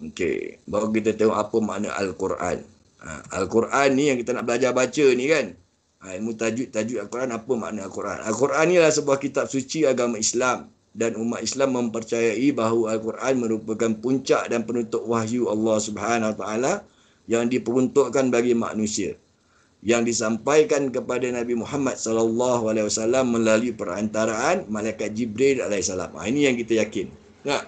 Okey, baru kita tengok apa makna Al-Quran. Al-Quran ni yang kita nak belajar baca ni kan. Ilmu tajuk Al-Quran, apa makna Al-Quran. Al-Quran ni adalah sebuah kitab suci agama Islam. Dan umat Islam mempercayai bahawa Al-Quran merupakan puncak dan penutup wahyu Allah Subhanahu Wa Taala yang diperuntukkan bagi manusia, yang disampaikan kepada Nabi Muhammad sallallahu alaihi wasallam melalui perantaraan malaikat Jibril alaihi salam. Ini yang kita yakin. Nah,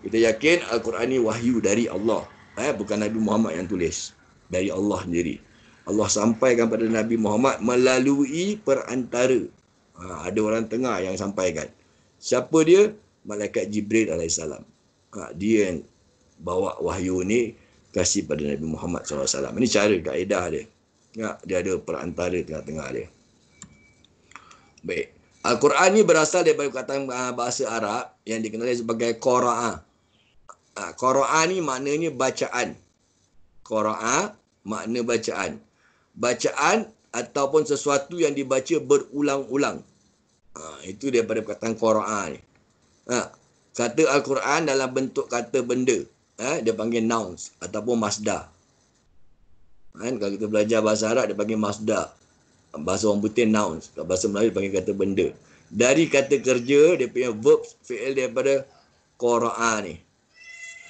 kita yakin Al-Quran ni wahyu dari Allah. Bukan Nabi Muhammad yang tulis. Dari Allah sendiri. Allah sampaikan pada Nabi Muhammad melalui perantara. Ada orang tengah yang sampaikan. Siapa dia? Malaikat Jibril AS. Dia yang bawa wahyu ni kasih pada Nabi Muhammad SAW. Ini cara kaedah dia. Dia ada perantara tengah-tengah dia. Baik. Al-Quran ni berasal daripada perkataan bahasa Arab yang dikenali sebagai Qara'a. Qara'a ni maknanya bacaan. Qara'a makna bacaan. Bacaan ataupun sesuatu yang dibaca berulang-ulang. Itu daripada perkataan Qara'a ni. Kata Al-Quran dalam bentuk kata benda. Dia panggil nouns ataupun masdar. Kalau kita belajar bahasa Arab, dia panggil masdar. Bahasa orang putih nouns. Bahasa Melayu dia panggil kata benda. Dari kata kerja, dia punya verb fi'il daripada Qara'a ni.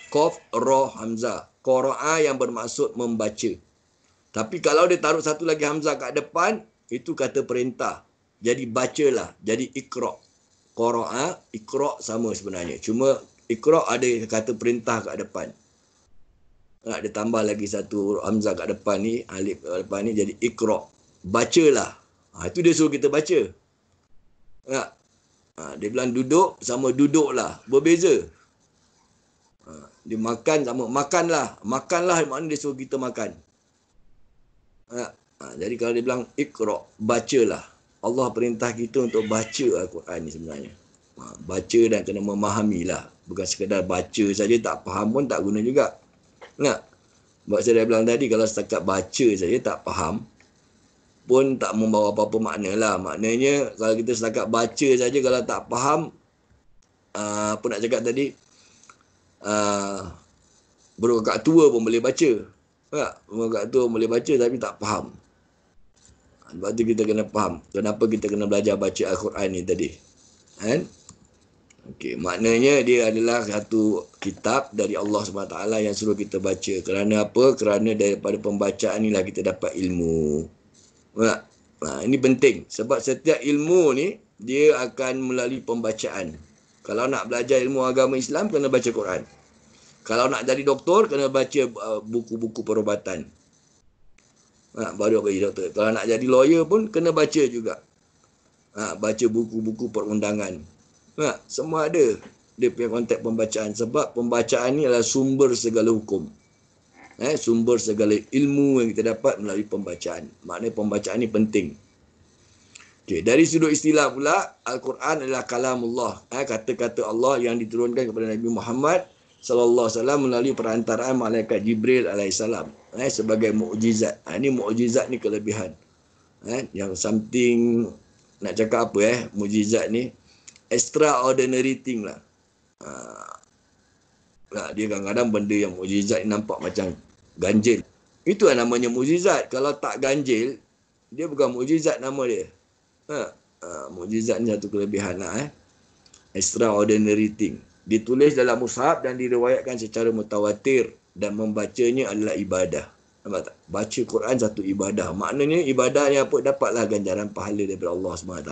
Qaf, Ra, Hamzah. Qara'a yang bermaksud membaca. Tapi kalau dia taruh satu lagi Hamzah kat depan, itu kata perintah. Jadi bacalah. Jadi Iqra'. Qara'a, Iqra' sama sebenarnya. Cuma Iqra' ada kata perintah kat depan. Dia tambah lagi satu Hamzah kat depan ni, alif kat depan ni, jadi Iqra'. Bacalah. Itu dia suruh kita baca. Dia bilang duduk sama duduklah. Berbeza. Dia makan sama makanlah. Makanlah maknanya dia suruh kita makan. Jadi kalau dia bilang Iqra', bacalah. Allah perintah kita untuk baca Al-Quran ni sebenarnya. Baca dan kena memahamilah. Bukan sekadar baca saja, tak faham pun tak guna juga. Sebab saya dah bilang tadi, kalau setakat baca saja tak faham, pun tak membawa apa-apa makna lah. Maknanya kalau kita setakat baca saja, kalau tak faham, apa nak cakap tadi, berkakak tua pun boleh baca. Berkakak tua boleh baca tapi tak faham. Sebab tu kita kena faham kenapa kita kena belajar baca Al-Quran ni tadi. Okey, maknanya dia adalah satu kitab dari Allah SWT yang suruh kita baca. Kerana apa? Kerana daripada pembacaan inilah kita dapat ilmu. Ini penting. Sebab setiap ilmu ni, dia akan melalui pembacaan. Kalau nak belajar ilmu agama Islam, kena baca Quran. Kalau nak jadi doktor, kena baca buku-buku perubatan. Baru jadi doktor. Kalau nak jadi lawyer pun, kena baca juga. Baca buku-buku perundangan. Semua ada dia punya konteks pembacaan. Sebab pembacaan ni adalah sumber segala hukum. Sumber segala ilmu yang kita dapat melalui pembacaan. Maknanya pembacaan ni penting. Okay, dari sudut istilah pula, Al-Quran adalah kalamullah. Kata-kata Allah yang diturunkan kepada Nabi Muhammad sallallahu alaihi wasallam melalui perantaraan malaikat Jibril alaihissalam. Sebagai mukjizat. Ini mukjizat ni kelebihan. Yang something, nak cakap apa mukjizat ni, extraordinary thing lah. Dia kadang-kadang benda yang mukjizat ni nampak macam ganjil. Itu namanya mukjizat. Kalau tak ganjil, dia bukan mukjizat nama dia. Mukjizat ni satu kelebihan lah. Extraordinary thing. Ditulis dalam mushaf dan diriwayatkan secara mutawatir dan membacanya adalah ibadah. Nampak tak? Baca Quran satu ibadah. Maknanya ibadah yang apa? Dapatlah ganjaran pahala daripada Allah SWT.